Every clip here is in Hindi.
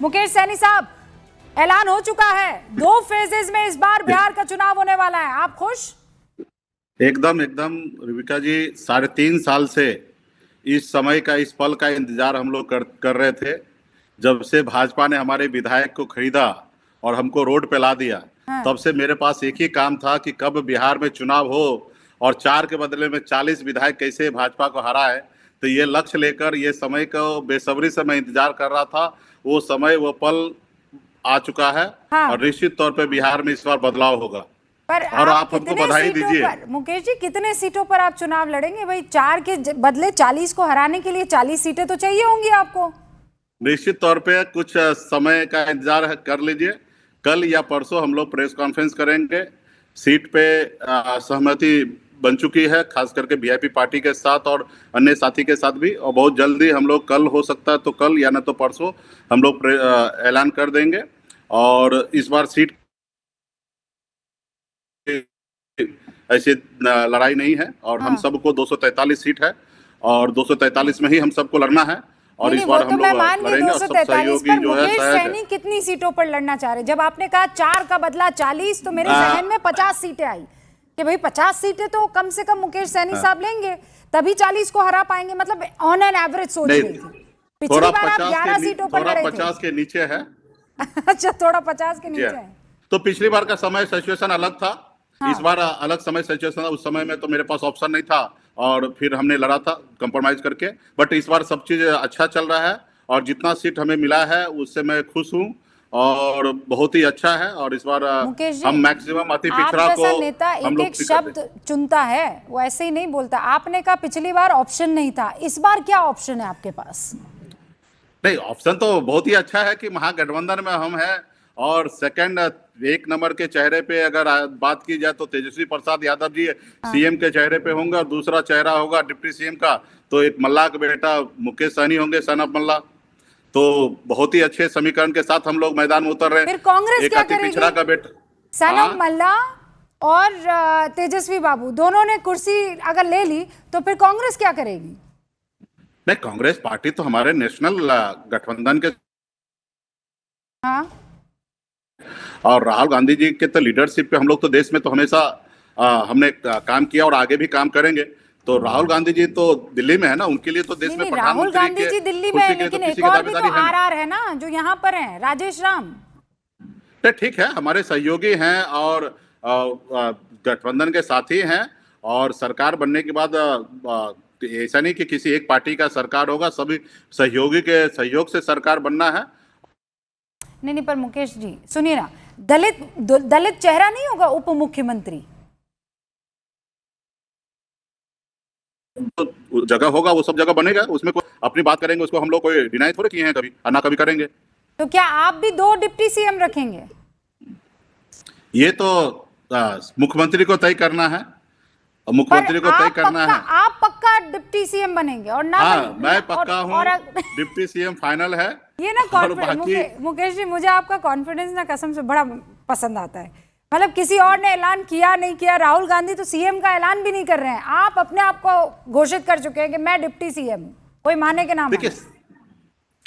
मुकेश सैनी साहब, ऐलान हो चुका है 2 फेजेस में इस बार बिहार का चुनाव होने वाला है, आप खुश? एकदम एकदम रिविका जी, 3.5 साल से इस समय का, इस पल का इंतजार हम लोग कर रहे थे। जब से भाजपा ने हमारे विधायक को खरीदा और हमको रोड पे ला दिया, तब से मेरे पास एक ही काम था कि कब बिहार में चुनाव हो और 4 के बदले में 40 विधायक कैसे भाजपा को हराए। तो ये लक्ष्य लेकर, ये समय को बेसब्री से मैं इंतजार कर रहा था। वो समय, वो पल आ चुका है। और निश्चित तौर पे बिहार में इस बार बदलाव होगा। पर और आप हमको बधाई दीजिए। मुकेश जी, कितने सीटों पर आप चुनाव लड़ेंगे भाई? 4 के बदले 40 को हराने के लिए 40 सीटें तो चाहिए होंगी आपको। निश्चित तौर पे कुछ समय का इंतजार कर लीजिए। कल या परसों हम लोग प्रेस कॉन्फ्रेंस करेंगे। सीट पे सहमति बन चुकी है, खास करके वीआईपी पार्टी के साथ और अन्य साथी के साथ भी। और बहुत जल्दी हम लोग, कल हो सकता है तो कल या न तो परसों, हम लोग ऐलान कर देंगे। और इस बार सीट ऐसी लड़ाई नहीं है और हम सबको 243 सीट है और 243 में ही हम सबको लड़ना है। और इस बार हम लोग लड़ेंगे। और सब सहयोगी जो है, मुकेश सैनी कितनी सीटों पर लड़ना चाह रहे? जब आपने कहा 4 का बदला 40, तो मेरे जहन में 50 सीटें आई कि भाई 50 सीटें तो कम से कम मुकेश सैनी साहब लेंगे, तभी 40 को हरा पाएंगे। मतलब ऑन एन एवरेज सोच रही थी। पिछली बार आप 11 सीटों पर लड़े थे। 50 के नीचे है। अच्छा, थोड़ा 50 के नीचे है। तो पिछली बार का समय सिचुएशन अलग था। इस बार अलग समय सिचुएशन। उस समय में तो मेरे पास ऑप्शन नहीं था और फिर हमने लड़ा था कंप्रोमाइज करके। बट इस बार सब चीज अच्छा चल रहा है और जितना सीट हमें मिला है उससे मैं खुश हूँ और बहुत ही अच्छा है। और इस बार हम मैक्सिमम अति पिछड़ा को नेता एक शब्द चुनता है, वो ऐसे ही नहीं बोलता। आपने कहा पिछली बार ऑप्शन नहीं था, इस बार क्या ऑप्शन है आपके पास? नहीं, ऑप्शन तो बहुत ही अच्छा है कि महागठबंधन में हम हैं। और सेकंड, 1 नंबर के चेहरे पे अगर बात की जाए तो तेजस्वी प्रसाद यादव जी सीएम के चेहरे पे होंगे और दूसरा चेहरा होगा डिप्टी सीएम का, तो एक मल्ला का बेटा मुकेश सहनी होंगे, सन ऑफ मल्ला। तो बहुत ही अच्छे समीकरण के साथ हम लोग मैदान में उतर रहे हैं। फिर कांग्रेस क्या करेगी? पिछड़ा का बेटा सन ऑफ मल्ला और तेजस्वी बाबू दोनों ने कुर्सी अगर ले ली तो फिर कांग्रेस क्या करेगी? नहीं, कांग्रेस पार्टी तो हमारे नेशनल गठबंधन के और राहुल गांधी जी के तो लीडरशिप पे हम लोग तो देश में तो हमेशा हमने काम किया और आगे भी काम करेंगे। तो राहुल गांधी जी तो दिल्ली में है ना, उनके लिए तो देश में राहुल गांधी जी दिल्ली में है, लेकिन एक और भी तो आरआर है ना जो यहाँ पर है, राजेश राम। ठीक है, हमारे सहयोगी हैं और गठबंधन के साथी हैं। और सरकार बनने के बाद ऐसा नहीं कि किसी एक पार्टी का सरकार होगा, सभी सहयोगी के सहयोग से सरकार बनना है। नहीं, पर मुकेश जी सुनिए ना, दलित चेहरा नहीं होगा उप मुख्यमंत्री? तो जगह होगा, वो सब जगह बनेगा, उसमें कोई अपनी बात करेंगे, उसको हम लोग कोई डिनाई थोड़े किए हैं कभी, ना कभी करेंगे। तो क्या आप भी 2 डिप्टी सीएम रखेंगे? ये तो मुख्यमंत्री को तय करना है। मुख्यमंत्री को तय करना है। आप पक्का डिप्टी सीएम बनेंगे और ना? मैं पक्का हूँ। डिप्टी सीएम फाइनल है। ये ना कॉन्फिडेंस, मुकेश जी मुझे आपका कॉन्फिडेंस ना कसम से बड़ा पसंद आता है। मतलब किसी और ने ऐलान किया नहीं किया, राहुल गांधी तो सीएम का ऐलान भी नहीं कर रहे हैं, आप अपने आप को घोषित कर चुके हैं कि मैं डिप्टी सीएम, कोई माने के नाम। देखिए,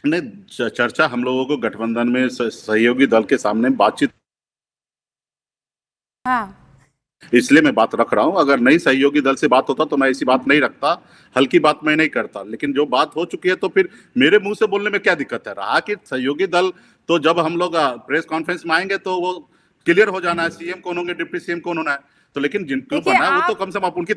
नहीं, चर्चा हम लोगों को गठबंधन में सहयोगी दल के सामने बातचीत, इसलिए मैं बात रख रहा हूं। अगर नई सहयोगी दल से बात होता तो मैं ऐसी बात नहीं रखता, हल्की बात मैं नहीं करता। लेकिन जो बात हो चुकी है तो फिर मेरे मुंह से बोलने में क्या दिक्कत है? रहा कि सहयोगी दल तो जब हम लोग प्रेस कॉन्फ्रेंस में आएंगे तो वो क्लियर हो जाना है, सीएम कौन होंगे, डिप्टी सीएम कौन होना है। तो लेकिन जिनको बना है वो तो कम से कम आप उनकी